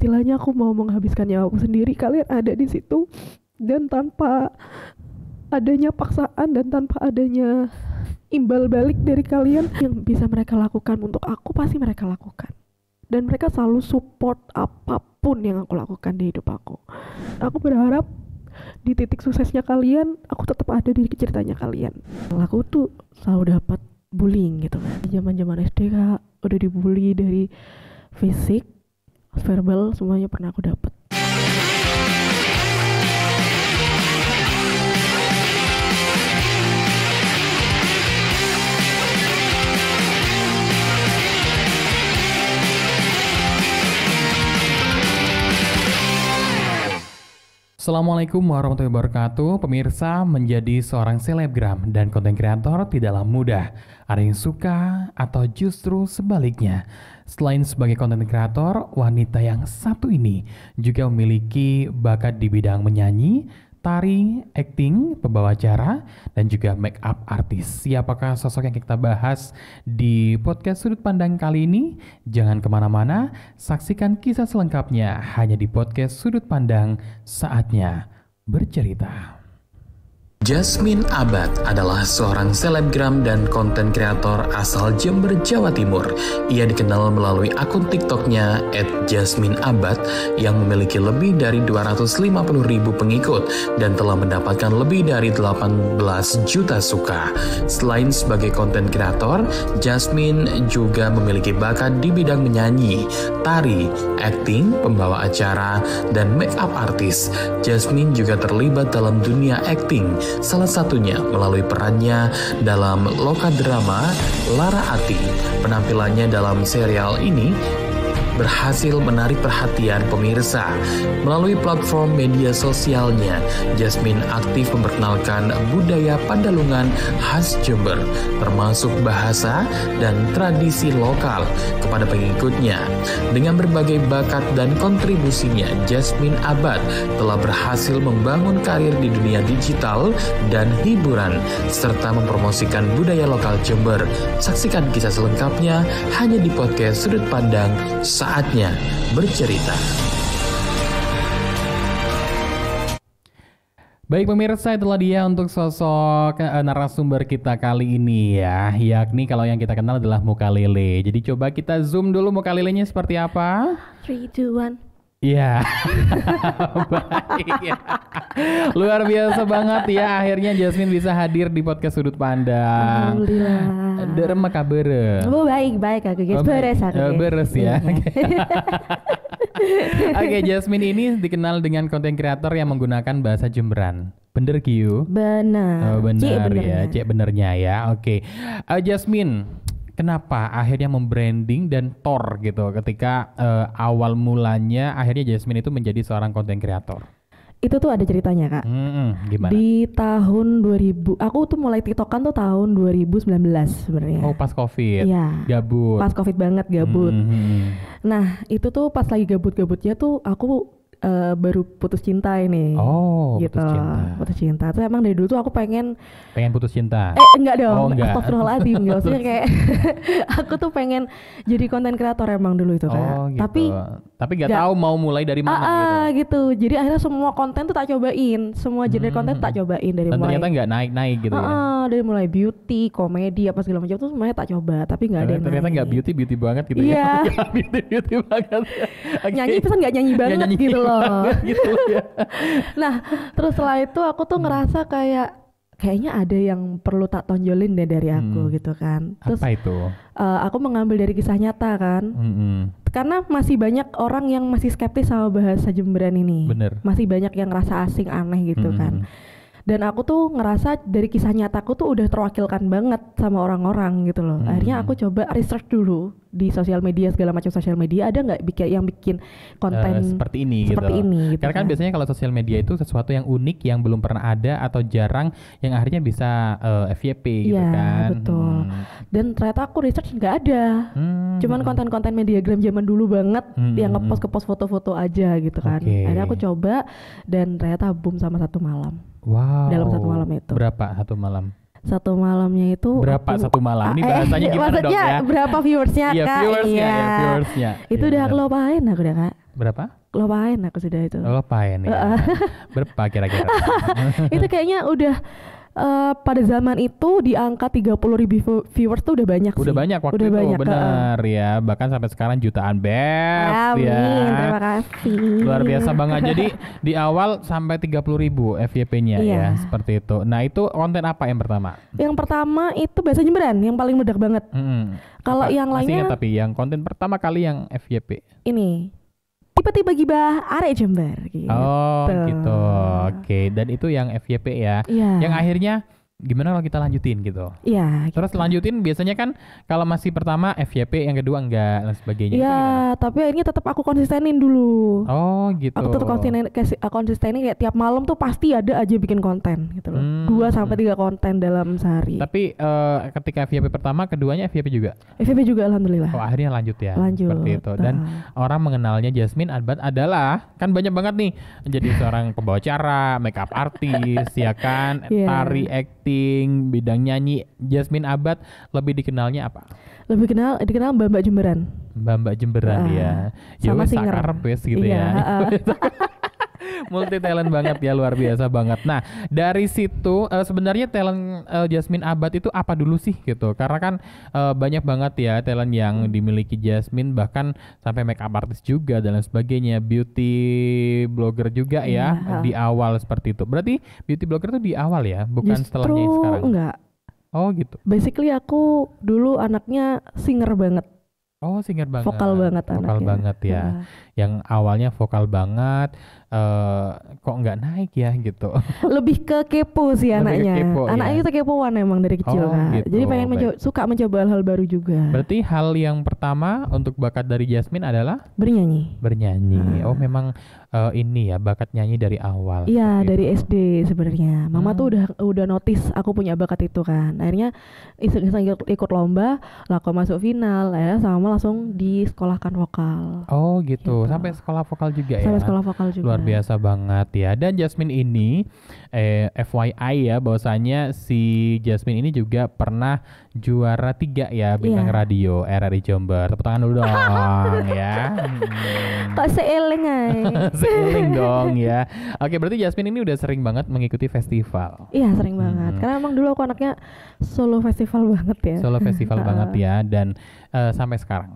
istilahnya aku mau menghabiskan nyawa aku sendiri, kalian ada di situ, dan tanpa adanya paksaan dan tanpa adanya imbal balik dari kalian, yang bisa mereka lakukan untuk aku pasti mereka lakukan, dan mereka selalu support apapun yang aku lakukan di hidup aku. Aku berharap di titik suksesnya kalian, aku tetap ada di ceritanya kalian. Aku tuh selalu dapat bullying gitu kan. Zaman SD Kak, udah dibully dari fisik, verbal, semuanya pernah aku dapat. Assalamualaikum warahmatullahi wabarakatuh. Pemirsa, menjadi seorang selebgram dan konten kreator tidaklah mudah. Ada yang suka atau justru sebaliknya. Selain sebagai konten kreator, wanita yang satu ini juga memiliki bakat di bidang menyanyi, tari, acting, pembawa acara, dan juga make up artis. Siapakah sosok yang kita bahas di podcast Sudut Pandang kali ini? Jangan kemana-mana, saksikan kisah selengkapnya hanya di podcast Sudut Pandang, saatnya bercerita. Jasmine Abad adalah seorang selebgram dan konten kreator asal Jember, Jawa Timur. Ia dikenal melalui akun TikToknya @jasmineabad yang memiliki lebih dari 250.000 pengikut dan telah mendapatkan lebih dari 18 juta suka. Selain sebagai konten kreator, Jasmine juga memiliki bakat di bidang menyanyi, tari, acting, pembawa acara, dan make up artis. Jasmine juga terlibat dalam dunia acting, salah satunya melalui perannya dalam lokadrama Lara Ati. Penampilannya dalam serial ini berhasil menarik perhatian pemirsa. Melalui platform media sosialnya, Jasmine aktif memperkenalkan budaya Pandalungan khas Jember, termasuk bahasa dan tradisi lokal kepada pengikutnya. Dengan berbagai bakat dan kontribusinya, Jasmine Abad telah berhasil membangun karir di dunia digital dan hiburan, serta mempromosikan budaya lokal Jember. Saksikan kisah selengkapnya hanya di podcast Sudut Pandang, saatnya bercerita. Baik pemirsa, itulah dia untuk sosok narasumber kita kali ini ya, yakni kalau yang kita kenal adalah Muka Lele. Jadi coba kita zoom dulu Muka Lelenya seperti apa. 3, 2, 1. Iya. Baik ya. Luar biasa banget ya, akhirnya Jasmine bisa hadir di podcast Sudut Pandang. Alhamdulillah. Derem kabere. Oh baik aku guys, beres aku guys. Beres ya. Oke, Jasmine ini dikenal dengan konten kreator yang menggunakan bahasa Jemberan. Bener Kiyu? Benar. Oh, benar ya, benernya. cek benernya ya. Oke. Jasmine, kenapa akhirnya membranding dan tor gitu ketika awal mulanya akhirnya Jasmine itu menjadi seorang konten kreator? Itu tuh ada ceritanya Kak. Gimana? Di tahun 2000, aku tuh mulai TikTokan tuh tahun 2019 sebenarnya. Oh, pas Covid. Iya. Gabut. Pas Covid banget gabut. Nah, itu tuh pas lagi gabut-gabutnya tuh aku baru putus cinta ini. Oh, gitu. putus cinta. Putus cinta. Terus emang dari dulu tuh aku pengen putus cinta. Enggak dong. Oh, enggak. Astagfirullahaladzim. Maksudnya kayak aku tuh pengen jadi konten kreator emang dulu itu Kak. Oh, gitu. Tapi nggak nggak- tahu mau mulai dari mana gitu. Jadi akhirnya semua konten tuh tak cobain. Semua jenis konten tak cobain dari Dan mulai ternyata nggak naik-naik gitu ya. dari mulai beauty, komedi, apa segala macam tuh semuanya tak coba, tapi nggak ada yang Ternyata nggak naik. beauty banget gitu Iya. ya. beauty banget. Oke. Nyanyi pesan nggak nyanyi banget Nggak nyanyi gitu loh. banget gitu ya. Nah, terus setelah itu aku tuh ngerasa kayaknya ada yang perlu tak tonjolin deh dari aku gitu kan. Terus Apa itu? aku mengambil dari kisah nyata kan. Karena masih banyak orang yang masih skeptis sama bahasa Jemberan ini. Bener. Masih banyak yang ngerasa asing, aneh gitu kan. Dan aku tuh ngerasa dari kisah nyataku tuh udah terwakilkan banget sama orang-orang gitu loh. Akhirnya aku coba research dulu di sosial media, segala macam sosial media, ada nggak yang bikin konten seperti ini gitu. Karena kan biasanya kalau sosial media itu sesuatu yang unik yang belum pernah ada atau jarang yang akhirnya bisa FYP gitu Iya, kan. betul. Dan ternyata aku research nggak ada. Cuman konten-konten mediagram zaman dulu banget yang ngepost foto-foto aja gitu kan. Oke. Akhirnya aku coba dan ternyata boom sama satu malam. Wow. Dalam satu malam itu. Berapa satu malam? Satu malamnya itu Berapa satu malam? Ini bahasanya gimana dong maksudnya ya? berapa viewersnya Iya, Kak? viewersnya, Iya. ya, viewersnya. Itu Iya, udah benar. kelopain aku udah Kak. Berapa? Kelopain aku sudah itu. Kelopain ya. Berapa kira-kira? Itu kayaknya udah pada zaman itu di angka 30.000 viewers tuh udah banyak sih. Udah banyak waktu Udah itu, banyak, benar ya. Bahkan sampai sekarang jutaan Beb Amin, ya. terima kasih. Luar biasa banget. Jadi di awal sampai 30.000 FYP-nya Iya. ya, seperti itu. Nah, itu konten apa yang pertama? Yang pertama itu bahasa Jemberan yang paling meledak banget. Kalau Apa? yang Masih lainnya ingat tapi yang konten pertama kali yang FYP. ini tiba-tiba gibah arek Jember gitu. Oh, gitu. Oke, dan itu yang FYP ya. Iya. Yang akhirnya gimana kalau kita lanjutin gitu? Iya. Terus lanjutin biasanya kan kalau masih pertama FYP, yang kedua enggak dan sebagainya. Itu Iya, gimana? tapi akhirnya tetap aku konsistenin dulu. Oh, gitu. Aku tetap konsistenin kayak tiap malam tuh pasti ada aja bikin konten gitu loh. 2-3 konten dalam sehari. Tapi ketika FYP pertama, keduanya FYP juga. FYP juga alhamdulillah. Oh, akhirnya lanjut ya. Lanjut. Seperti itu. Dan orang mengenalnya Jasmine Abat adalah kan banyak banget nih jadi seorang pembawa acara, makeup artis, ya kan, Iya. tari, acting, bidang nyanyi. Jasmine Abat lebih dikenalnya apa? Lebih dikenal Mbak Jemberan. Mbak Jemberan ya. Ya sama wes singer. sakarep wes gitu Iya, ya. heeh. Multi talent banget ya, luar biasa banget. Nah, dari situ sebenarnya talent Jasmine Abat itu apa dulu sih gitu? Karena kan banyak banget ya talent yang dimiliki Jasmine, bahkan sampai makeup artist juga dan lain sebagainya, beauty blogger juga ya Iya. di awal seperti itu. Berarti beauty blogger itu di awal ya, bukan Justru setelahnya sekarang. enggak. Oh gitu. Basically aku dulu anaknya singer banget. Oh, singer banget. Vokal banget Vokal anaknya. banget ya. Heeh. Yang awalnya vokal banget, kok nggak naik ya gitu. Lebih ke kepo sih Lebih ke anaknya. kepo, Anaknya ya. itu kepoan emang dari kecil Oh, Kak. gitu. Jadi pengen Baik. suka mencoba hal-hal baru juga. Berarti hal yang pertama untuk bakat dari Jasmine adalah Bernyanyi. bernyanyi. Oh, memang ini ya bakat nyanyi dari awal. Iya, seperti dari itu. SD sebenarnya. Mama tuh udah notice aku punya bakat itu kan. Akhirnya iseng-iseng ikut lomba, lah aku masuk final, akhirnya sama langsung disekolahkan vokal. Oh, gitu. Gitu. Sampai sekolah vokal juga ya. Sampai sekolah vokal juga. Luar biasa banget ya. Dan Jasmine ini FYI ya, bahwasanya si Jasmine ini juga pernah juara 3 ya bintang Iya. radio RRI Jember. Tepuk tangan dulu dong ya. Kok seeling ay. Seiling dong ya. Oke, berarti Jasmine ini udah sering banget mengikuti festival. Iya, sering banget. Karena emang dulu aku anaknya solo festival banget ya. Solo festival banget ya, dan sampai sekarang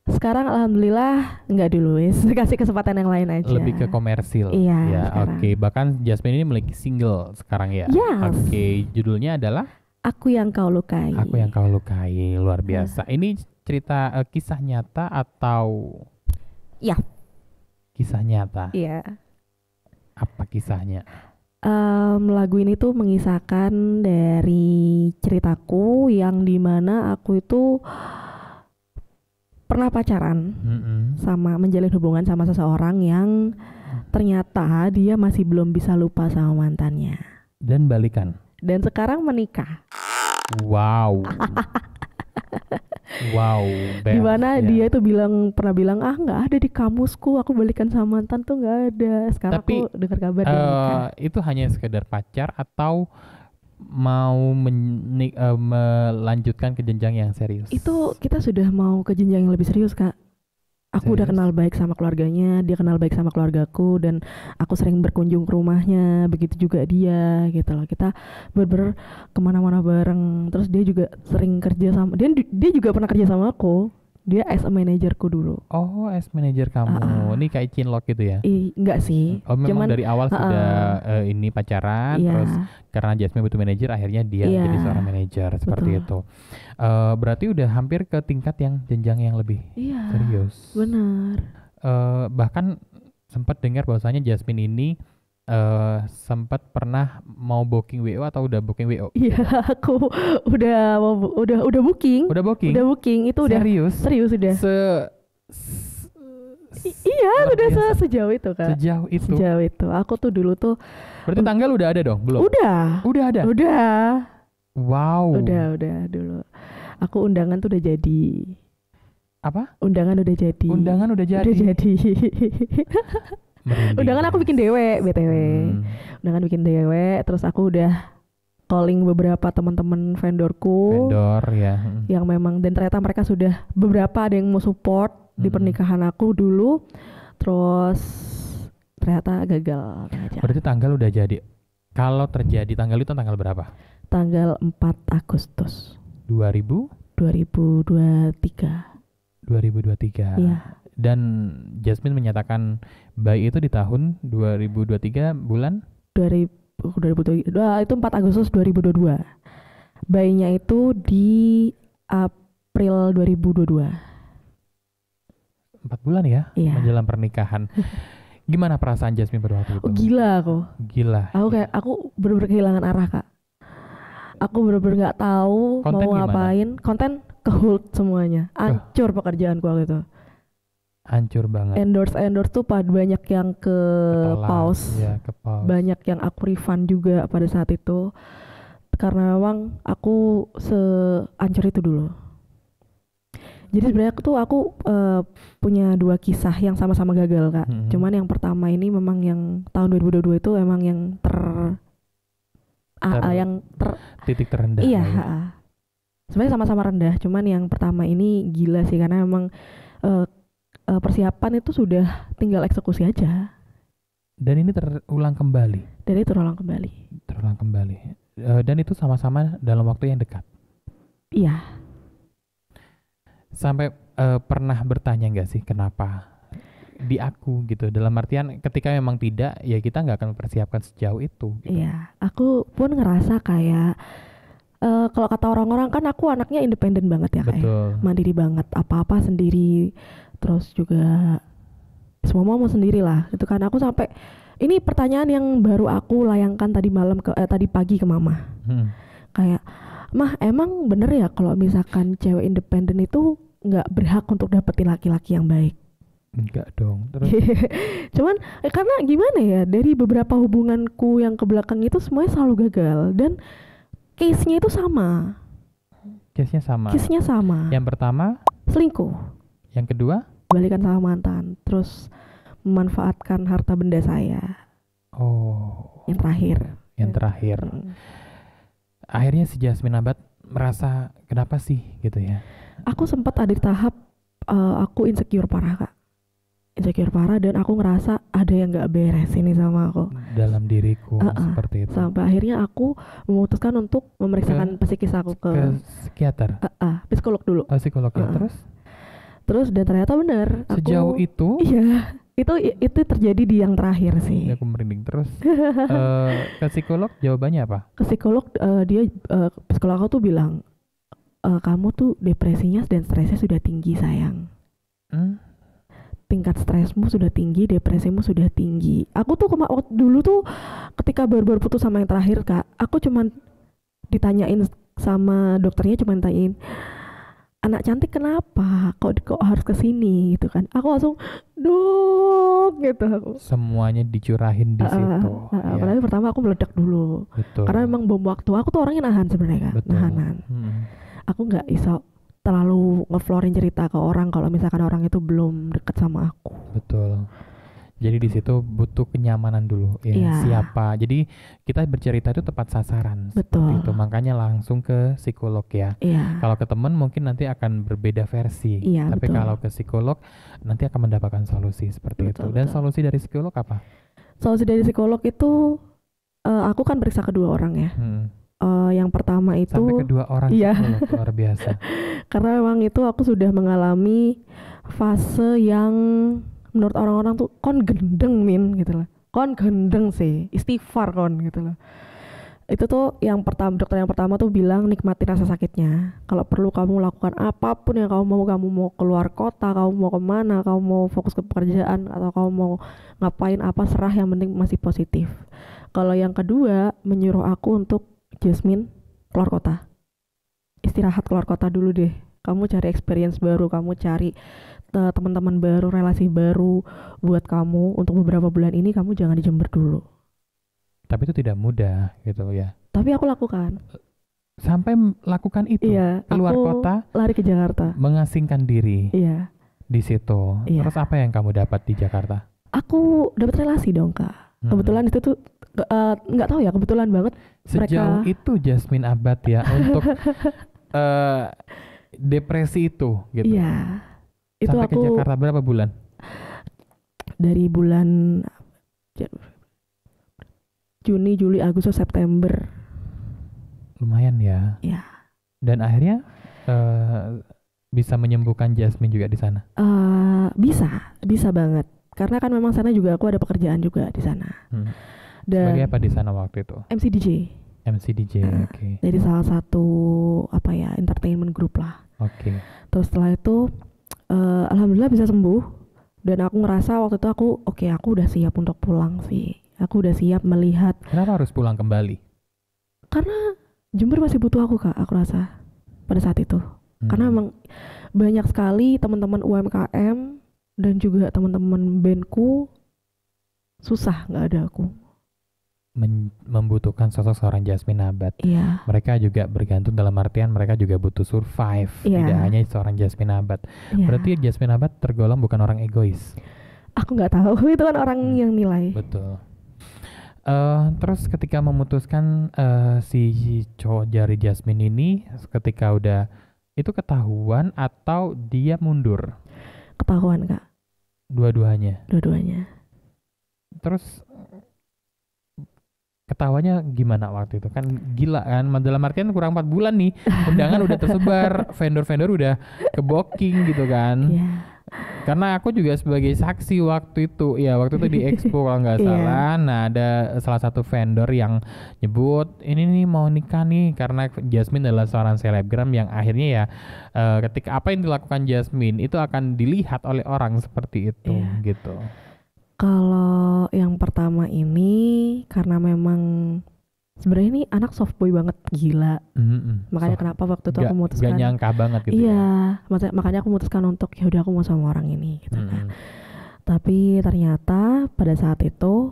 Sekarang alhamdulillah enggak dulu wis. Kasih kesempatan yang lain aja. lebih ke komersil. Iya, Ya, sekarang. oke. Bahkan Jasmine ini memiliki single sekarang ya. Yes. Oke, judulnya adalah Aku yang kau lukai. Aku Yang Kau Lukai. Luar biasa. Ini cerita kisah nyata atau Ya. kisah nyata? Iya. Apa kisahnya? Lagu ini tuh mengisahkan dari ceritaku yang dimana aku itu pernah pacaran sama menjalin hubungan sama seseorang yang ternyata dia masih belum bisa lupa sama mantannya Dan balikan. dan sekarang menikah. Wow. Wow. Dimana ya. dia tuh pernah bilang nggak ada di kamusku, aku balikan sama mantan tuh nggak ada. Sekarang Tapi, aku dengar kabar dia menikah. itu hanya sekedar pacar atau mau melanjutkan ke jenjang yang serius? Itu kita sudah mau ke jenjang yang lebih serius Kak. Aku udah Serius? kenal baik sama keluarganya, dia kenal baik sama keluargaku, dan aku sering berkunjung ke rumahnya, begitu juga dia gitu loh. Kita bener-bener kemana-mana bareng. Terus dia juga sering kerja sama, dia juga pernah kerja sama aku. Dia as a manajerku dulu. Oh, as manajer kamu. Ini kayak cinlok gitu ya? Enggak sih. Oh, memang Cuman dari awal sudah ini pacaran, iya, terus karena Jasmine butuh manajer, akhirnya dia Iya, jadi seorang manajer seperti betul. itu. Berarti udah hampir ke tingkat yang jenjang yang lebih iya, serius. benar. Bahkan sempat dengar bahwasanya Jasmine ini sempat pernah mau booking WO atau udah booking WO? Iya, aku udah booking. Udah booking? Udah booking, itu udah Serius? serius udah. Iya, luar udah biasa. sejauh itu Kak. Sejauh itu. Sejauh itu. Aku tuh dulu tuh Berarti tanggal udah ada dong? Belum? udah Udah ada? Wow. udah dulu. Aku undangan tuh udah jadi. Apa? Undangan udah jadi. Undangan udah jadi? Udah jadi. Merinding. Undangan aku bikin dewe, BTW. Hmm. Undangan bikin dewe, terus aku udah calling beberapa teman-teman vendorku Vendor ya. yang memang, dan ternyata mereka sudah beberapa ada yang mau support di pernikahan aku dulu, terus ternyata gagal aja. Berarti tanggal udah jadi. Kalau terjadi tanggal itu tanggal berapa? Tanggal 4 Agustus 2023. 2023. Iya. Dan Jasmine menyatakan bayi itu di tahun 2023 bulan 2022 itu 4 Agustus 2022. Bayinya itu di April 2022. 4 bulan ya, Iya. menjelang pernikahan. Gimana perasaan Jasmine pada waktu itu? Oh, gila aku. Gila. Aku bener-bener kehilangan arah, Kak. Aku bener-bener nggak tahu Konten mau gimana? ngapain. Konten ke-hold semuanya. Hancur pekerjaanku waktu itu. Hancur banget. Endorse tuh banyak yang ke pause. Ya, ke pause. Banyak yang aku refund juga pada saat itu. Karena memang aku sehancur itu dulu. Jadi sebenarnya aku punya 2 kisah yang sama-sama gagal, Kak. Cuman yang pertama ini memang yang tahun 2022 itu emang yang titik terendah. Iya, ya. sebenarnya sama-sama rendah. Cuman yang pertama ini gila sih, karena memang persiapan itu sudah tinggal eksekusi aja. Dan ini terulang kembali. Terulang kembali. Dan itu sama-sama dalam waktu yang dekat. Iya. Sampai pernah bertanya nggak sih kenapa di aku gitu? Dalam artian ketika memang tidak, ya kita nggak akan mempersiapkan sejauh itu. Gitu. Iya, aku pun ngerasa kayak kalau kata orang-orang kan aku anaknya independen banget ya, kayak mandiri banget, apa-apa sendiri, terus juga semua mau sendiri lah. Itu kan aku sampai ini pertanyaan yang baru aku layangkan tadi pagi ke mama. Kayak, "Mah, emang bener ya kalau misalkan cewek independen itu nggak berhak untuk dapetin laki-laki yang baik?" Enggak dong. Terus cuman karena gimana ya, dari beberapa hubunganku yang ke belakang itu semuanya selalu gagal dan case-nya itu sama. Case-nya sama. Yang pertama selingkuh. Yang kedua balikan sama mantan, terus memanfaatkan harta benda saya. Oh. Yang terakhir. Akhirnya si Jasmine Abat merasa kenapa sih gitu ya? Aku sempat ada di tahap aku insecure parah, Kak. Insecure parah, dan aku ngerasa ada yang gak beres ini sama aku dalam diriku. Seperti itu. Sampai akhirnya aku memutuskan untuk memeriksakan psikis aku ke psikiater. Psikolog dulu. Psikolog ya. Terus dan ternyata benar. Sejauh itu? Iya. Itu terjadi di yang terakhir sih. Aku merinding terus. Ke psikolog jawabannya apa? Ke psikolog psikolog aku tuh bilang, kamu tuh depresinya dan stresnya sudah tinggi, sayang. Tingkat stresmu sudah tinggi, depresimu sudah tinggi. Aku tuh dulu tuh ketika baru putus sama yang terakhir, Kak, aku cuman ditanyain sama dokternya, cuman tanyain, "Anak cantik kenapa? Kok harus kesini?" gitu kan. Aku langsung dok gitu. Semuanya dicurahin di situ. Apalagi pertama aku meledak dulu. Betul. Karena memang bom waktu. Aku tuh orangnya nahan sebenarnya, Kak. Nahanan. Aku nggak iso terlalu ngeflorin cerita ke orang kalau misalkan orang itu belum deket sama aku. Betul. Jadi di situ butuh kenyamanan dulu ya. Siapa. Jadi kita bercerita itu tepat sasaran. Betul. Itu makanya langsung ke psikolog ya. Kalau ke teman mungkin nanti akan berbeda versi. Tapi kalau ke psikolog nanti akan mendapatkan solusi seperti itu. Dan solusi dari psikolog apa? Solusi dari psikolog itu aku kan periksa kedua orang ya. Yang pertama itu sampai kedua orang psikolog, luar biasa. Karena memang itu aku sudah mengalami fase yang menurut orang-orang tuh kon gendeng gitu loh. Kon gendeng sih, istighfar kon gitu loh. Itu tuh dokter yang pertama tuh bilang nikmatin rasa sakitnya. Kalau perlu kamu lakukan apapun yang kamu mau keluar kota, kamu mau kemana, kamu mau fokus ke pekerjaan, atau kamu mau ngapain apa, serah, yang penting masih positif. Kalau yang kedua menyuruh aku untuk, Jasmine, keluar kota. Istirahat, keluar kota dulu deh. Kamu cari experience baru, kamu cari teman-teman baru, relasi baru buat kamu. Untuk beberapa bulan ini kamu jangan di Jember dulu. Tapi itu tidak mudah gitu ya. Tapi aku lakukan. Sampai lakukan itu? Iya, keluar aku kota, lari ke Jakarta. Mengasingkan diri. Iya. Di situ. Iya. Terus apa yang kamu dapat di Jakarta? Aku dapat relasi dong, Kak. Kebetulan itu tuh nggak tahu ya, kebetulan banget Sejauh mereka. itu Jasmine Abad ya untuk depresi itu gitu. Iya, itu Sampai ke aku Jakarta berapa bulan? dari bulan Juni, Juli, Agustus, September. Lumayan ya. Ya, Dan akhirnya bisa menyembuhkan Jasmine juga di sana. bisa banget. Karena kan memang sana juga aku ada pekerjaan juga di sana. Sebagai Dan apa di sana waktu itu? MC DJ. MC DJ, oke. Jadi salah satu entertainment group lah. Oke. Terus setelah itu alhamdulillah bisa sembuh. Dan aku ngerasa waktu itu aku udah siap untuk pulang sih. Aku udah siap melihat. Kenapa harus pulang kembali? Karena Jember masih butuh aku, Kak, aku rasa pada saat itu. Karena memang banyak sekali teman-teman UMKM dan juga teman-teman bandku susah nggak ada aku. Membutuhkan sosok seorang Jasmine Abad. Iya. Mereka juga bergantung dalam artian mereka juga butuh survive. Iya. Tidak hanya seorang Jasmine Abad. Iya. Berarti Jasmine Abad tergolong bukan orang egois. Aku nggak tahu, itu kan orang yang nilai. Betul. Terus ketika memutuskan si cowok jari Jasmine ini, ketika udah itu ketahuan atau dia mundur? Ketahuan, Kak. Dua-duanya. Terus Ketahuannya gimana waktu itu? Kan gila kan, dalam artian kurang 4 bulan nih, undangan udah tersebar, vendor-vendor udah ke booking gitu kan. Iya. Karena aku juga sebagai saksi waktu itu di Expo kalau nggak salah. Nah, ada salah satu vendor yang nyebut ini nih mau nikah nih, karena Jasmine adalah seorang selebgram yang akhirnya ya ketika apa yang dilakukan Jasmine itu akan dilihat oleh orang seperti itu gitu. Kalau yang pertama ini karena memang sebenarnya ini anak soft boy banget, gila. Makanya kenapa waktu itu aku memutuskan. Gak nyangka banget gitu. Iya, makanya aku memutuskan untuk ya udah aku mau sama orang ini gitu kan. Tapi ternyata pada saat itu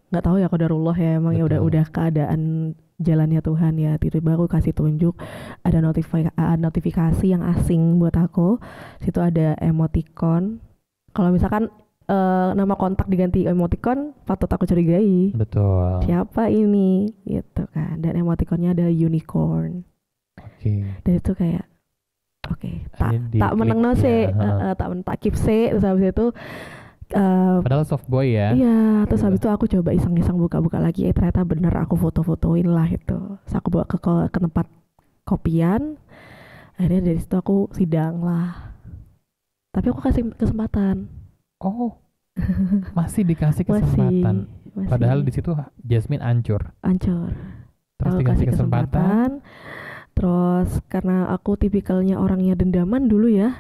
nggak tahu ya, qadarullah ya, emang ya udah keadaan jalannya Tuhan ya. Tiba-tiba aku kasih tunjuk ada notifikasi yang asing buat aku. Situ ada emoticon. Kalau misalkan nama kontak diganti emoticon, patut aku curigai. Betul. Siapa ini gitu kan. Dan emoticonnya ada unicorn. Oke. Dan itu kayak tak meneng sih, tak keep sih. Terus habis itu padahal soft boy ya. Iya, terus habis itu aku coba iseng-iseng buka-buka lagi, ternyata bener aku foto-fotoin lah itu. Terus aku bawa ke tempat kopian. Akhirnya dari situ aku sidang lah. Tapi aku kasih kesempatan. Oh, masih dikasih kesempatan. Masih. Padahal di situ Jasmine hancur. Terus Aku dikasih kasih kesempatan. Terus karena aku tipikalnya orangnya dendaman dulu ya,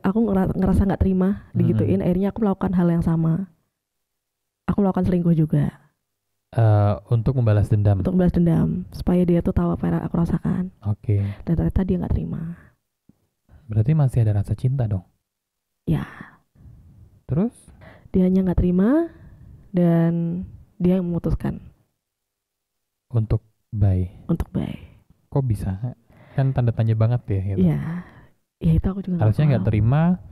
aku ngerasa nggak terima digituin. Akhirnya aku melakukan hal yang sama. Aku melakukan selingkuh juga. Untuk membalas dendam. Supaya dia tuh tahu apa yang aku rasakan. Oke. Dan ternyata dia nggak terima. Berarti masih ada rasa cinta dong? Ya. Terus? Dianya nggak terima dan dia yang memutuskan. Untuk bye. Kok bisa? Kan tanda tanya banget ya gitu. Iya. Ya itu aku juga harusnya nggak terima,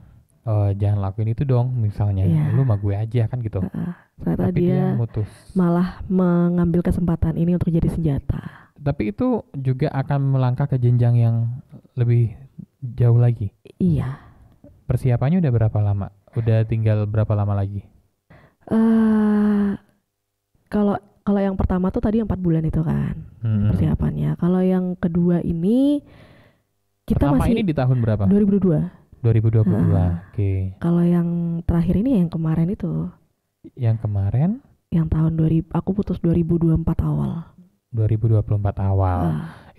jangan lakuin itu dong misalnya. Lu sama gue aja kan gitu. Ternyata tapi dia mutus. Malah mengambil kesempatan ini untuk jadi senjata. Tapi itu juga akan melangkah ke jenjang yang lebih jauh lagi. Iya. Persiapannya udah berapa lama? Udah tinggal berapa lama lagi? Kalau yang pertama tuh tadi 4 bulan itu kan persiapannya. Kalau yang kedua ini kita pertama masih ini di tahun berapa? 2022. 2022. Oke. Kalau yang terakhir ini yang kemarin itu. Yang kemarin? Yang tahun aku putus 2024 awal. 2024 awal.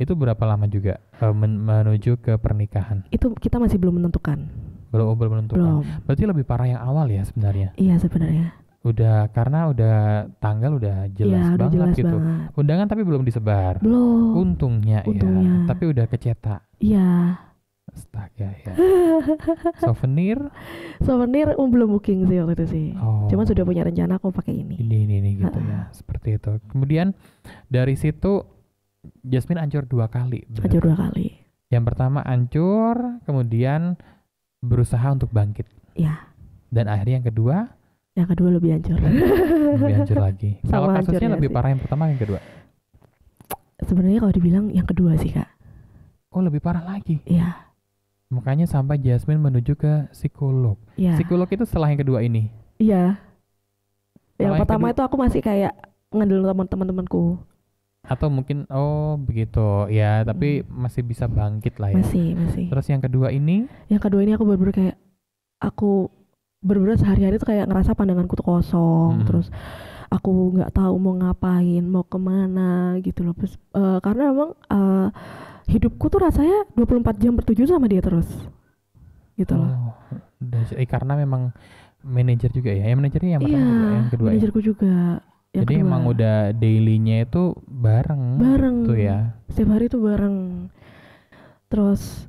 Itu berapa lama juga menuju ke pernikahan? Itu kita masih belum menentukan. Belum menentukan. Berarti lebih parah yang awal ya sebenarnya? Iya sebenarnya. Karena udah tanggal udah jelas banget jelas gitu. Banget. Undangan tapi belum disebar. Belum. Untungnya. Ya. Tapi udah kecetak. Iya. Astaga ya. Souvenir belum booking sih waktu itu sih. Cuma sudah punya rencana aku pakai ini. Ini gitu ya. Seperti itu. Kemudian dari situ Jasmine hancur 2 kali. Hancur 2 kali. Yang pertama hancur, kemudian berusaha untuk bangkit. Iya. Dan akhirnya yang kedua Yang kedua lebih hancur. Lebih hancur lagi. Kalau Sama kasusnya hancurnya lebih sih. parah yang pertama yang kedua? Sebenarnya kalau dibilang yang kedua sih Kak. Oh lebih parah lagi. Iya. Makanya sampai Jasmine menuju ke psikolog. Iya. Psikolog itu setelah yang kedua ini. Iya. Yang Kalau yang pertama kedua- itu aku masih kayak ngandelin teman-temanku. Atau mungkin begitu ya, tapi masih bisa bangkit lah ya. Masih. Terus yang kedua ini Yang kedua ini aku bener-bener kayak aku bener-bener sehari-hari tuh kayak ngerasa pandanganku tuh kosong. Terus aku nggak tahu mau ngapain, mau kemana gitu loh. Terus, karena memang hidupku tuh rasanya 24 jam per 7 sama dia terus. Gitu loh. Karena memang manajer juga ya. Yang manajernya yang pertama Iya, yang kedua ya. manajerku juga. Yang Jadi kedua. emang udah dailynya itu bareng tuh ya. Setiap hari tuh bareng. Terus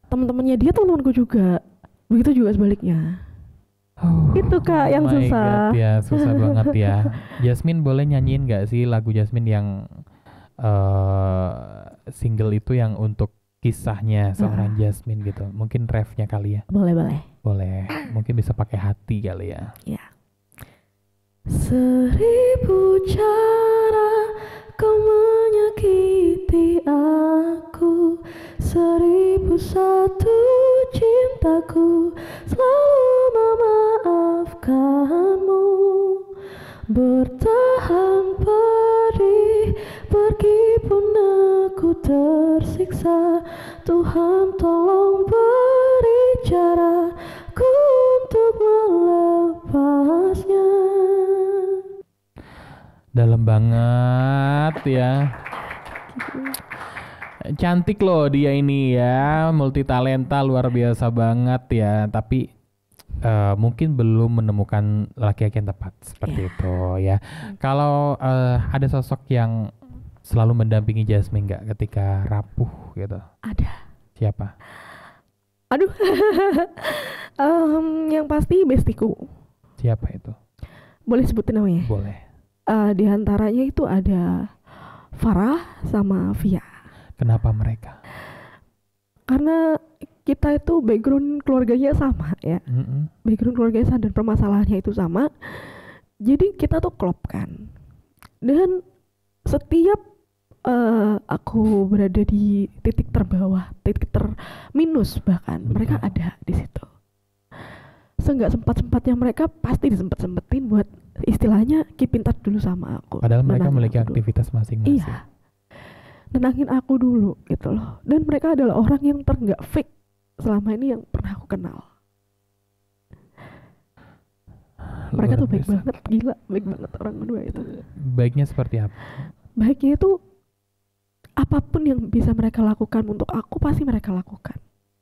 teman-temannya dia teman-temanku juga. Begitu juga sebaliknya. Itu Kak yang my susah. God, ya susah banget ya. Jasmine boleh nyanyiin gak sih lagu Jasmine yang single itu yang untuk kisahnya seorang Jasmine gitu? Mungkin refnya kali ya. Boleh. Boleh. Mungkin bisa pakai hati kali ya. Ya. 1000 cara kau menyakiti aku, 1001 cintaku selalu memaafkanmu. Bertahan pergi pun aku tersiksa. Tuhan tolong beri cara ku untuk melepasnya. Dalam banget ya. Cantik loh dia ini ya, multi talenta luar biasa banget ya. Tapi mungkin belum menemukan laki-laki yang tepat seperti itu ya. Kalau ada sosok yang selalu mendampingi Jasmine nggak ketika rapuh gitu? Ada. Siapa? Aduh. Yang pasti bestiku. Siapa itu? Boleh sebutin namanya? Boleh. Di antaranya itu ada Farah sama Via. Kenapa mereka? Karena kita itu background keluarganya sama ya. Background keluarganya sama dan permasalahannya itu sama. Jadi kita tuh klop kan. Dan setiap aku berada di titik terbawah, titik terminus bahkan, mereka ada di situ. Seenggak sempat-sempatnya mereka pasti disempet-sempetin buat istilahnya keep in touch dulu sama aku. Padahal mereka Nenangin memiliki aku dulu. aktivitas masing-masing. Iya. Nenangin aku dulu gitu loh. Dan mereka adalah orang yang terenggak fake selama ini yang pernah aku kenal. Mereka Luar tuh baik biasa. banget, gila, baik banget orang berdua itu. Baiknya seperti apa? Baiknya itu apapun yang bisa mereka lakukan untuk aku pasti mereka lakukan.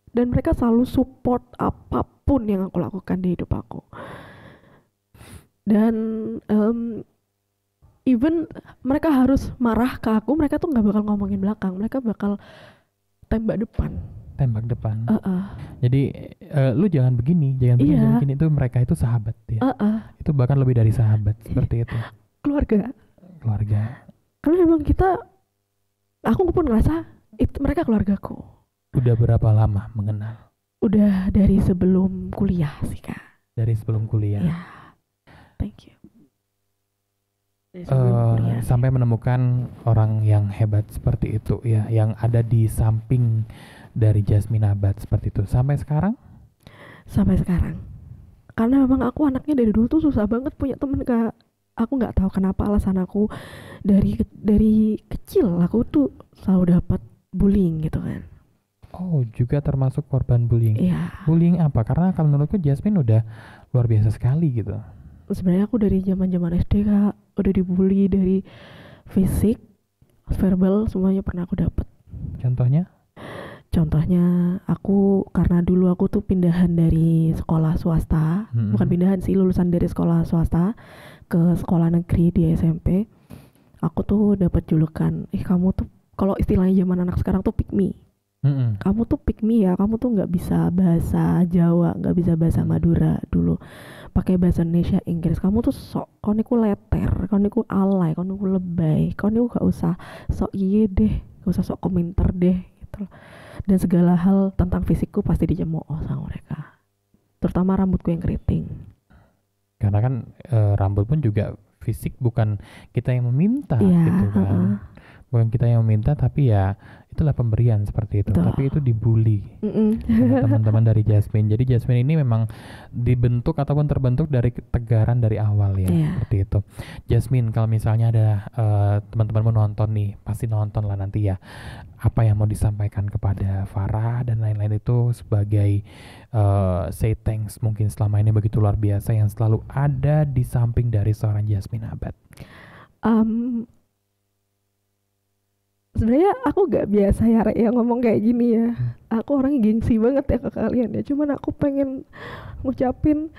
Dan mereka selalu support apapun yang aku lakukan di hidup aku. Dan even mereka harus marah ke aku, mereka tuh nggak bakal ngomongin belakang, mereka bakal tembak depan. Tembak depan. Uh-uh. Jadi lu jangan begini, jangan begini, Iya. jangan begini. Itu mereka itu sahabat ya. Itu bahkan lebih dari sahabat seperti itu. Keluarga. Karena memang aku pun ngerasa itu mereka keluargaku. Udah berapa lama mengenal? Udah dari sebelum kuliah sih Kak. Dari sebelum kuliah. Ya. Thank you. Dari sebelum kuliah. Sampai menemukan orang yang hebat seperti itu ya, yang ada di samping dari Jasmine Abad seperti itu. Sampai sekarang? Sampai sekarang. Karena memang aku anaknya dari dulu tuh susah banget punya temen Kak. Aku nggak tahu kenapa alasan aku dari kecil aku tuh selalu dapat bullying gitu kan. Oh, juga termasuk korban bullying. Iya. Bullying apa? Karena kalau menurutku Jasmine udah luar biasa sekali gitu. Sebenarnya aku dari zaman SD Kak udah dibully dari fisik, verbal, semuanya pernah aku dapat. Contohnya aku karena dulu aku tuh pindahan dari sekolah swasta, bukan pindahan sih, lulusan dari sekolah swasta ke sekolah negeri di SMP. Aku tuh dapat julukan, kamu tuh kalau istilahnya zaman anak sekarang tuh pick me. Kamu tuh pick me ya, kamu tuh nggak bisa bahasa Jawa, nggak bisa bahasa Madura dulu, pakai bahasa Indonesia, Inggris. Kamu tuh sok, kau niku leter, kau niku alay, kau niku lebay, kau niku gak usah sok iye deh, gak usah sok komentar deh gitu. Dan segala hal tentang fisikku pasti dicemooh sama mereka, terutama rambutku yang keriting. Karena kan rambut pun juga fisik bukan kita yang meminta Iya, gitu kan. heeh. Bukan kita yang meminta, tapi ya itulah pemberian seperti itu. Betul. Tapi itu dibully Mm-mm. sama teman-teman dari Jasmine. Jadi Jasmine ini memang dibentuk ataupun terbentuk dari ketegaran dari awal ya, Iya. seperti itu. Jasmine, kalau misalnya ada teman-temanmu nonton nih, pasti nonton lah nanti ya. Apa yang mau disampaikan kepada Farah dan lain-lain itu sebagai say thanks mungkin selama ini begitu luar biasa yang selalu ada di samping dari seorang Jasmine Abad. Em, Sebenarnya aku gak biasa ya Rek, yang ngomong kayak gini ya. Aku orangnya gengsi banget ya ke kalian ya. Cuman aku pengen ngucapin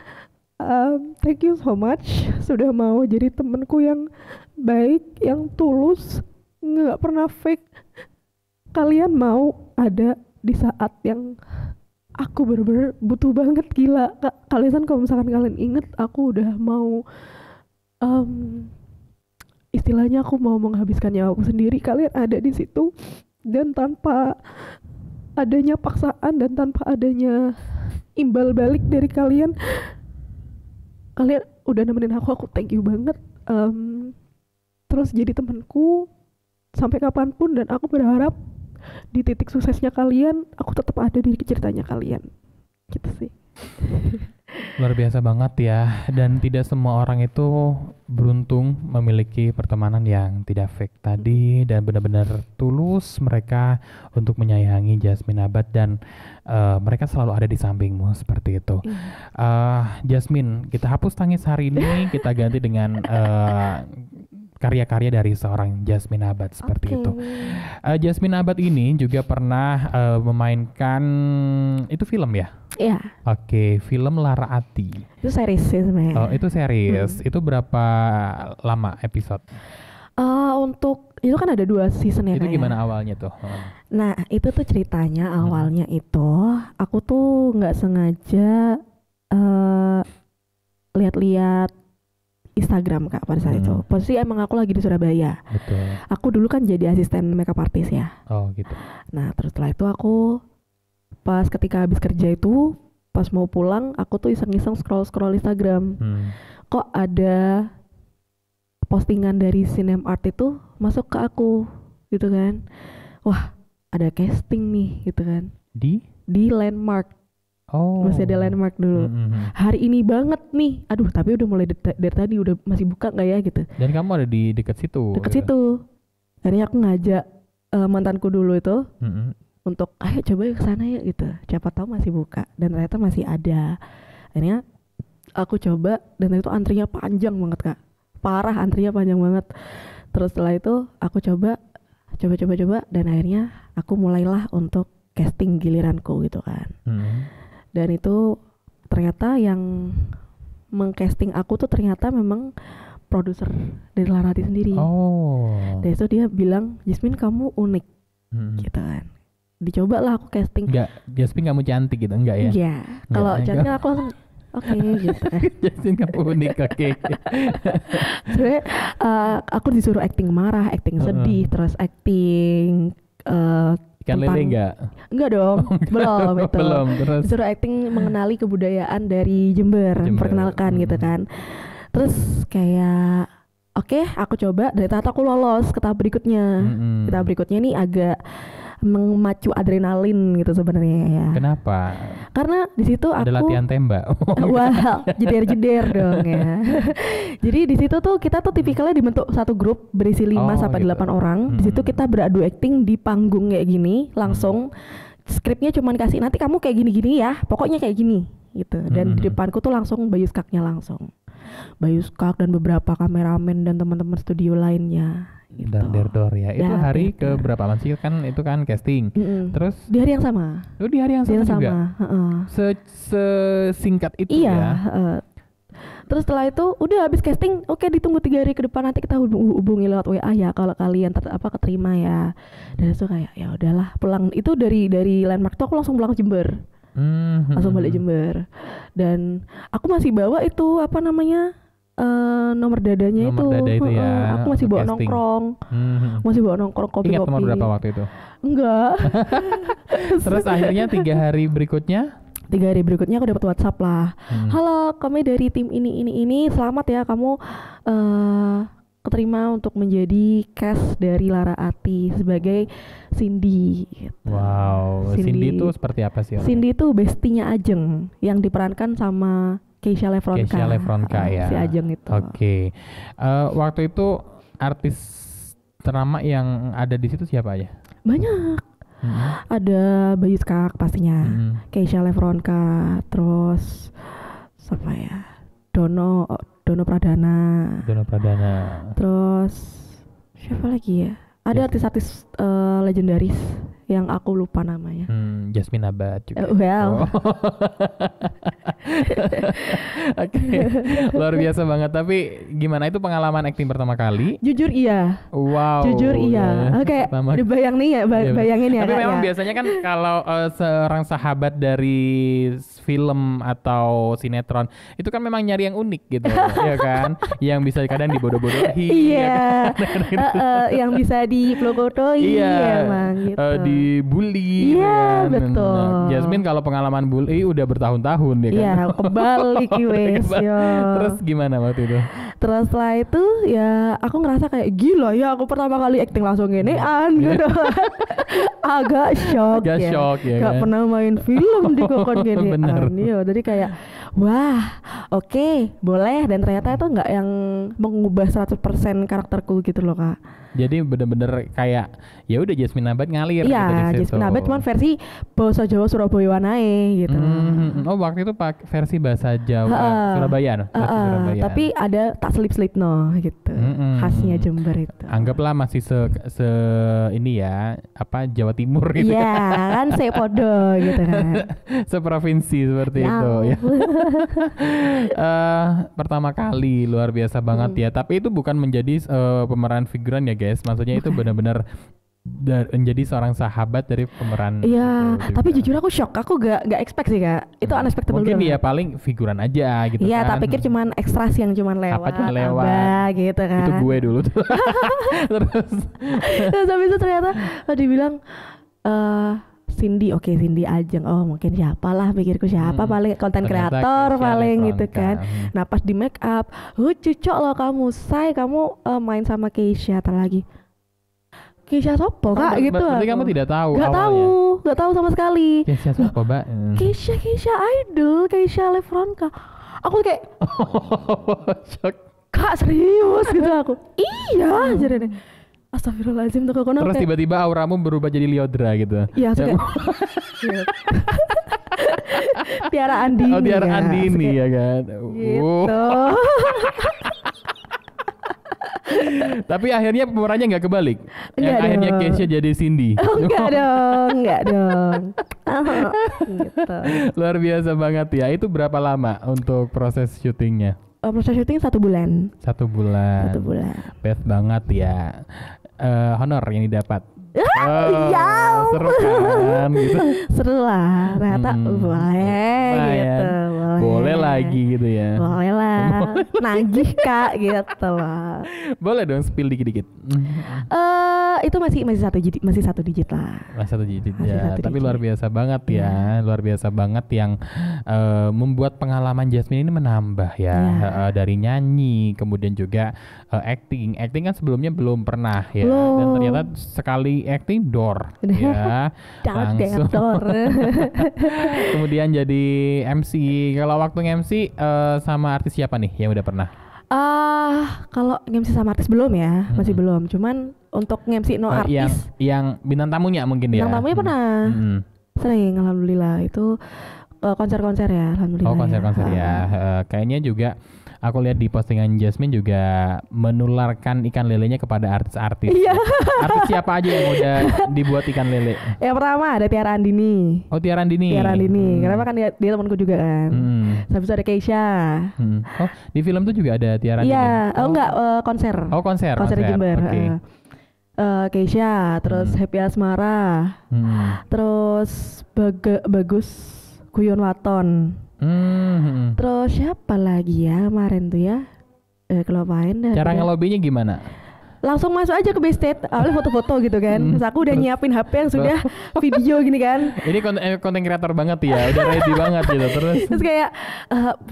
thank you so much sudah mau jadi temenku yang baik, yang tulus, nggak pernah fake. Kalian mau ada di saat yang aku bener-bener butuh banget, gila. Kalian kalau misalkan kalian inget, aku udah mau istilahnya aku mau menghabiskan nyawaku sendiri, kalian ada di situ, dan tanpa adanya paksaan dan tanpa adanya imbal balik dari kalian udah nemenin aku thank you banget. Terus jadi temanku sampai kapanpun, dan aku berharap di titik suksesnya kalian aku tetap ada di ceritanya kalian, gitu sih. Luar biasa banget ya, dan tidak semua orang itu beruntung memiliki pertemanan yang tidak fake tadi, dan benar-benar tulus mereka untuk menyayangi Jasmine Abad, dan mereka selalu ada di sampingmu seperti itu. Jasmine, kita hapus tangis hari ini, kita ganti dengan karya-karya dari seorang Jasmine Abad seperti itu. Jasmine Abad ini juga pernah memainkan itu film ya? Iya. Oke, film Lara Ati. Itu series sih sebenarnya. Oh, itu series. Itu berapa lama episode? Untuk itu kan ada 2 season ya. Itu Kak, gimana ya? awalnya tuh? Nah, itu tuh ceritanya awalnya itu aku tuh nggak sengaja lihat-lihat Instagram Kak pada saat itu. Posisi emang aku lagi di Surabaya. Betul. Aku dulu kan jadi asisten makeup artist ya. Oh, gitu. Nah, terus setelah itu aku pas ketika habis kerja itu, pas mau pulang, aku tuh iseng-iseng scroll Instagram. Kok ada postingan dari Cinemart itu masuk ke aku, gitu kan. Wah, ada casting nih, gitu kan. Di Landmark. Oh. Masih ada Landmark dulu. Hari ini banget nih. Aduh, tapi udah mulai dari tadi udah masih buka nggak ya gitu. Dan kamu ada di dekat situ. Dekat situ. Akhirnya aku ngajak mantanku dulu itu untuk ayo coba ke sana ya gitu. Siapa tahu masih buka, dan ternyata masih ada. Akhirnya aku coba, dan itu antrinya panjang banget Kak. Parah, antrinya panjang banget. Terus setelah itu aku coba, dan akhirnya aku mulailah untuk casting giliranku gitu kan. Dan itu ternyata yang mengcasting aku tuh ternyata memang produser dari Lara Ati sendiri. Dan itu dia bilang, Jasmine kamu unik, gitu kan. Dicoba lah aku casting. Enggak, Jasmine kamu cantik gitu, enggak ya? Iya. Kalau cantik aku langsung oke, gitu. Jasmine kamu unik, oke. Sebenarnya aku disuruh acting marah, acting sedih, terus acting ikan lele enggak? Enggak dong, belum itu. Belum, terus disuruh acting mengenali kebudayaan dari Jember. Perkenalkan gitu kan. Terus kayak oke, aku coba, dan ternyata aku lolos ke tahap berikutnya. Tahap berikutnya nih agak memacu adrenalin gitu sebenarnya ya. Kenapa? Karena di situ aku ada latihan tembak. Wah, jeder-jeder dong ya. Jadi di situ tuh kita tuh tipikalnya dibentuk satu grup berisi 5 sampai 8 orang. Di situ kita beradu acting di panggung kayak gini, langsung skripnya cuman kasih nanti kamu kayak gini-gini ya, pokoknya kayak gini gitu. Dan di depanku tuh langsung Bayu Skaknya langsung. Bayu Skak dan beberapa kameramen dan teman-teman studio lainnya. Gitu. Dan Derdor ya. Itu hari ke berapa masih kan itu kan casting. Terus di hari yang sama. Oh, di hari yang sama juga. Sesingkat itu ya. Terus setelah itu udah habis casting, oke ditunggu 3 hari ke depan nanti kita hubungi lewat WA ya kalau kalian keterima ya. Dan itu kayak ya udahlah pulang. Itu dari Landmark tuh aku langsung pulang ke Jember. Langsung balik Jember. Dan aku masih bawa itu apa namanya? Nomor dadanya nomor dada itu ya. Aku masih bawa nongkrong. Masih bawa nongkrong kopi-kopi. Ingat nomor berapa waktu itu? Enggak. Terus akhirnya 3 hari berikutnya 3 hari berikutnya aku dapat WhatsApp lah. Halo, kami dari tim ini. Selamat ya kamu keterima untuk menjadi cast dari Lara Ati sebagai Cindy. Gitu. Wow, Cindy itu seperti apa sih? Cindy itu bestinya Ajeng yang diperankan sama Keisha Lefronka. Keisha Lefronka ya. Si Ajeng itu. Oke. Waktu itu artis ternama yang ada di situ siapa aja? Banyak. Ada Bayu Skak pastinya, Keisha Lefronka, terus siapa ya? Dono Pradana. Terus siapa lagi ya? Ada artis-artis legendaris yang aku lupa namanya. Jasmine Abad juga. Oke, luar biasa banget. Tapi gimana itu pengalaman acting pertama kali? Jujur iya. Wow. Jujur iya. Oke, dibayang nih ya, bayangin ya. Tapi memang ya. biasanya kan kalau seorang sahabat dari film atau sinetron itu kan memang nyari yang unik gitu, ya kan? Yang bisa kadang dibodoh-bodohi. Iya. Yang bisa dipelokotoi emang gitu. Dibully. Iya, kan? betul. Nah, Jasmine kalau pengalaman bully udah bertahun-tahun ya kan? Iya, kebalik wes. Terus gimana waktu itu? Terus setelah itu ya aku ngerasa kayak gila ya, aku pertama kali acting langsung genean gitu. Agak shock ya. Gak kan? pernah main film di kokon genean. Iya, jadi kayak wah, oke, boleh. Dan ternyata itu nggak yang mengubah 100% karakterku gitu loh, Kak. Jadi bener-bener kayak ya udah Jasmine Abad ngalir gitu di situ. Iya, Jasmine Abad cuman versi bahasa Jawa Surabaya wanae gitu. Oh, waktu itu pakai versi bahasa Jawa Surabaya. Tapi ada tak selip-selip gitu. Khasnya Jember itu. Anggaplah masih se ini ya, apa Jawa Timur gitu. Iya, kan sepodo gitu kan. Seprovinsi seperti itu ya. Pertama kali luar biasa banget ya. Tapi itu bukan menjadi pemeran figuran ya guys. Maksudnya itu benar-benar menjadi seorang sahabat dari pemeran. Iya, tapi jujur aku shock. Aku gak expect sih, Kak. Itu unexpected. Mungkin dia paling figuran aja gitu. Iya, kan. tak pikir cuman ekstras yang cuman lewat. Apa lewat gitu kan. Itu gue dulu tuh. Terus habis itu ternyata dibilang Cindy, oke, Cindy Ajeng. Oh, mungkin siapalah, pikirku siapa paling konten kreator paling gitu kan. Nah, pas di make up, cocok loh kamu, kamu main sama Keisha lagi. Keisha sopo, Kak, gitu. Berarti kamu tidak tahu awalnya. Gak tahu sama sekali. Keisha sopo, Mbak? Keisha idol, Keisha Lefronka. Aku kayak shock. Kak, serius gitu aku. Iya, jadi astagfirullahaladzim tuh kono. Terus tiba-tiba auramu berubah jadi Liodra gitu. Iya, kayak Tiara Andini. Oh, Tiara Andini ya kan. Gitu. Tapi akhirnya pemerannya nggak kebalik. Yang akhirnya Keisha jadi Cindy. Enggak dong. Gitu. Luar biasa banget ya. Itu berapa lama untuk proses syutingnya? Proses syuting 1 bulan. 1 bulan. 1 bulan. Best banget ya. Honor yang didapat. Seru kan gitu. Seru lah. Ternyata boleh gitu. Boleh lagi gitu ya. Boleh lah. Nagih, Kak, gitu lah. Boleh dong spill dikit-dikit. Itu masih 1 digit lah. Masih 1 digit ya. Tapi luar biasa banget ya. Luar biasa banget yang membuat pengalaman Jasmine ini menambah ya. Dari nyanyi, kemudian juga acting. Acting kan sebelumnya belum pernah ya. Dan ternyata sekali acting door ya. Langsung. Kemudian jadi MC. Kalau waktu MC sama artis siapa nih yang udah pernah? Kalau MC sama artis belum ya, masih belum. Cuman untuk MC artis yang bintang tamunya mungkin ya. Bintang tamunya pernah. Sering, alhamdulillah. Itu konser-konser ya, alhamdulillah. Oh, konser-konser ya. Kayaknya juga aku lihat di postingan Jasmine juga menularkan ikan lelenya kepada artis-artis. Iya. Artis siapa aja yang udah dibuat ikan lele? Yang pertama ada Tiara Andini. Oh, Tiara Andini. Karena kan dia temanku juga kan. Habis itu ada Keisha. Oh, di film tuh juga ada Tiara Andini. Iya, enggak, konser. Oh, konser. Konser di Jember. Okay. Keisha, terus Happy Asmara. Terus Bagus Guyon Waton. Terus siapa lagi ya kemarin tuh ya? Kelupain dah. Cara ngelobinya gimana? langsung masuk aja ke Backstage, awalnya foto-foto gitu kan. Terus aku udah nyiapin HP yang sudah video gini kan. Ini konten kreator banget ya, udah ready banget gitu. Terus kayak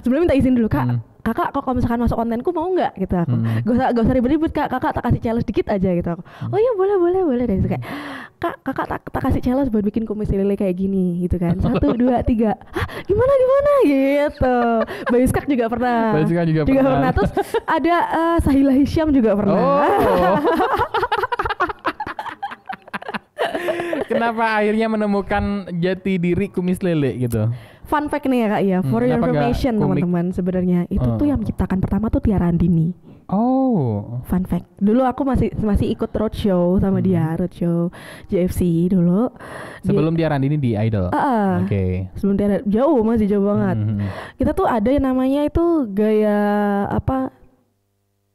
sebelum minta izin dulu, Kak, kakak kalau misalkan masuk kontenku mau nggak gitu aku. Gak usah ribet-ribet Kak, kakak tak kasih challenge dikit aja gitu aku. Oh iya boleh. Dan kayak kakak tak kasih challenge buat bikin kumis lele kayak gini gitu kan. 1, 2, 3. Hah, gimana gitu. Bayu Skak juga pernah. Terus ada Sahila Hisyam juga pernah. Oh. Kenapa akhirnya menemukan jati diri kumis lele gitu? Fun fact nih ya Kak ya, for your information teman-teman, sebenarnya itu tuh yang menciptakan pertama tuh Tiara Andini. Oh. Fun fact. Dulu aku masih ikut roadshow sama dia, roadshow JFC dulu. Sebelum Tiara Andini di Idol. Oke. Sebelum Tiara masih jauh banget. Kita tuh ada yang namanya itu gaya apa?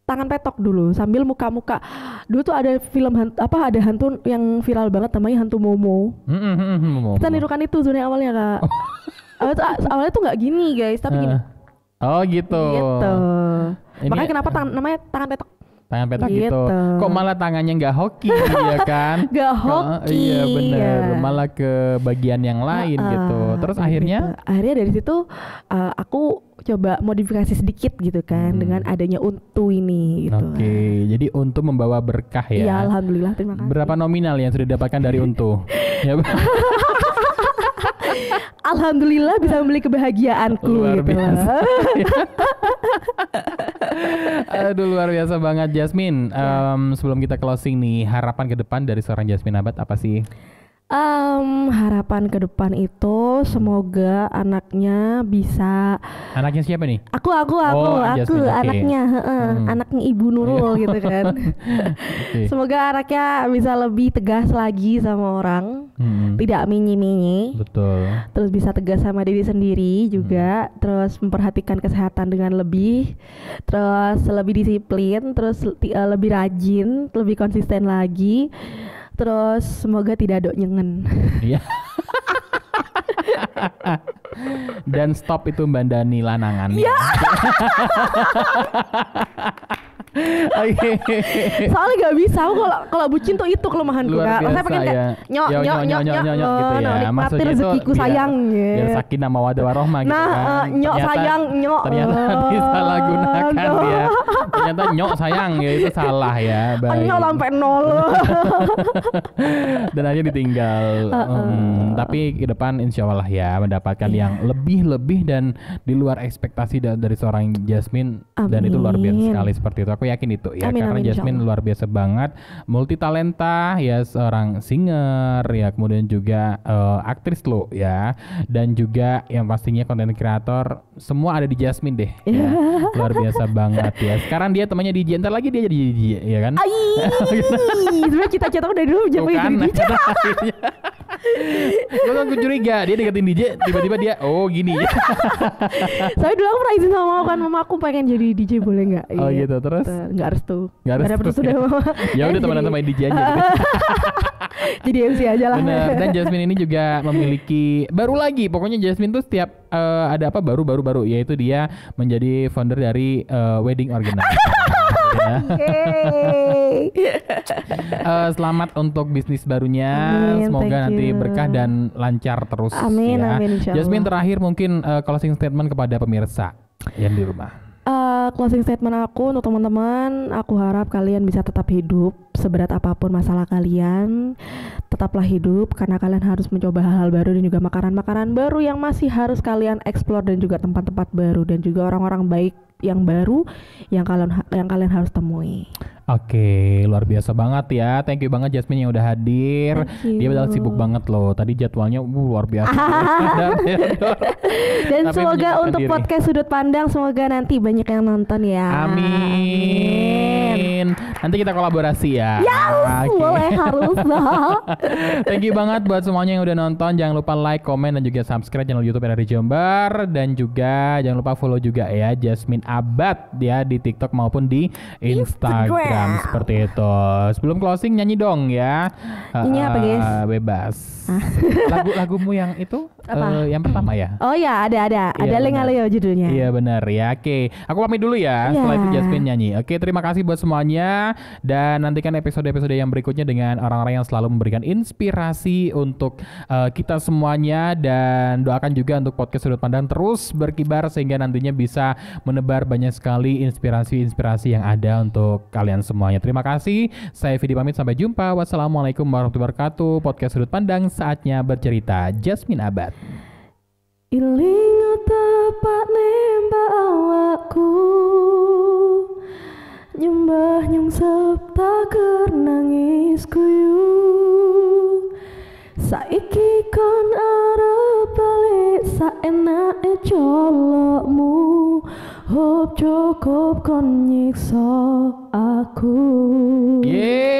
Tangan petok dulu sambil muka-muka. Dulu tuh ada film ada hantu yang viral banget namanya hantu Momo. Kita nirukan itu sebenarnya awalnya Kak. Awalnya tuh nggak gini guys, tapi gini. Oh gitu. Makanya kenapa namanya tangan petok. Tangan petok gitu. Kok malah tangannya nggak hoki ya kan? Nggak hoki. Iya bener. Malah ke bagian yang lain gitu. Terus akhirnya? Akhirnya dari situ aku coba modifikasi sedikit gitu kan dengan adanya Untu ini gitu. Oke, jadi Untu membawa berkah ya. Iya, alhamdulillah, terima kasih. Berapa nominal yang sudah didapatkan dari Untu? Ya. Alhamdulillah bisa membeli kebahagiaanku. Luar biasa. Aduh luar biasa banget Jasmine. Sebelum kita closing nih, harapan ke depan dari seorang Jasmine Abad apa sih? Harapan ke depan itu semoga anaknya bisa. Anaknya siapa nih? Aku Jasmine, anaknya, anaknya Ibu Nurul gitu kan. Semoga anaknya bisa lebih tegas lagi sama orang, tidak minyi-minyi. Betul. Terus bisa tegas sama diri sendiri juga, terus memperhatikan kesehatan dengan lebih, terus lebih disiplin, terus lebih rajin, lebih konsisten lagi. Terus semoga tidak ada nyengen. Iya. Dan stop itu Mbak Dani lanangan. Ya. Soalnya gak bisa kalau bucin tuh itu kelemahanku Kak. Saya pengen kayak nyok gitu ya. Nikmati rezekiku sayang biar sakinah mawaddah warahmah gitu kan. Nyok sayang nyok. Ternyata disalahgunakan dia. Ternyata nyok sayang ya itu salah ya. Nyok sampai 0. Dan akhirnya ditinggal. Tapi ke depan insya Allah ya mendapatkan yang lebih dan di luar ekspektasi dari seorang Jasmine. Dan itu luar biasa sekali seperti itu. Aku yakin itu ya. Karena Jasmine luar biasa banget, multi talenta ya, seorang singer ya, kemudian juga aktris lo ya, dan juga yang pastinya konten kreator, semua ada di Jasmine deh ya. Luar biasa banget ya. Sekarang dia temannya DJ, ntar lagi dia jadi DJ ya kan. Sebenarnya cita-cita udah dulu jadi DJ. Lo kan curiga dia deketin DJ, tiba-tiba dia gini. Saya dulu aku pernah izin sama mama aku pengen jadi DJ, boleh nggak? Oh gitu. Terus nggak restu. Nggak restu deh mama. Ya udah teman sama DJ aja gitu. Jadi MC aja lah. Benar. Dan Jasmine ini juga memiliki baru lagi. Pokoknya Jasmine tuh setiap ada apa baru, yaitu dia menjadi founder dari wedding organizer. Ya. Selamat untuk bisnis barunya. Amin, semoga nanti berkah dan lancar terus. Amin, ya. Amin, Jasmine, terakhir mungkin closing statement kepada pemirsa yang di rumah. Closing statement aku untuk teman-teman, aku harap kalian bisa tetap hidup seberat apapun masalah kalian. Tetaplah hidup karena kalian harus mencoba hal-hal baru dan juga makanan-makanan baru yang masih harus kalian explore, dan juga tempat-tempat baru dan juga orang-orang baik yang baru yang kalian harus temui. Oke, luar biasa banget ya. Thank you banget Jasmine yang udah hadir. Dia padahal sibuk banget loh. Tadi jadwalnya luar biasa. Dan semoga untuk podcast Sudut Pandang semoga nanti banyak yang nonton ya. Amin. Nanti kita kolaborasi ya. Boleh, harus. Thank you banget buat semuanya yang udah nonton. Jangan lupa like, komen, dan juga subscribe channel YouTube RRI Jember. Dan juga jangan lupa follow juga ya Jasmine Abad ya di TikTok maupun di Instagram. Seperti itu. Sebelum closing nyanyi dong ya. Nyanyi apa guys? Bebas. Lagumu yang itu Apa? Yang pertama ya. Oh ya, ada Iya, Lengaleo judulnya. Iya benar ya. Oke, aku pamit dulu ya. Iya. Setelah itu Jasmine nyanyi. Oke, terima kasih buat semuanya dan nantikan episode-episode yang berikutnya dengan orang-orang yang selalu memberikan inspirasi untuk kita semuanya dan doakan juga untuk podcast Sudut Pandang terus berkibar sehingga nantinya bisa menebar banyak sekali inspirasi-inspirasi yang ada untuk kalian semuanya. Terima kasih. Saya Vidi pamit, sampai jumpa. Wassalamualaikum warahmatullahi wabarakatuh. Podcast Sudut Pandang saatnya bercerita. Jasmine Abad. Ilingo tepat nembak awakku, nyembah nyungsep taker nangis kuyu. Saiki kon arep balik saenake colokmu, hop cukup kon nyiksa aku. Yeah.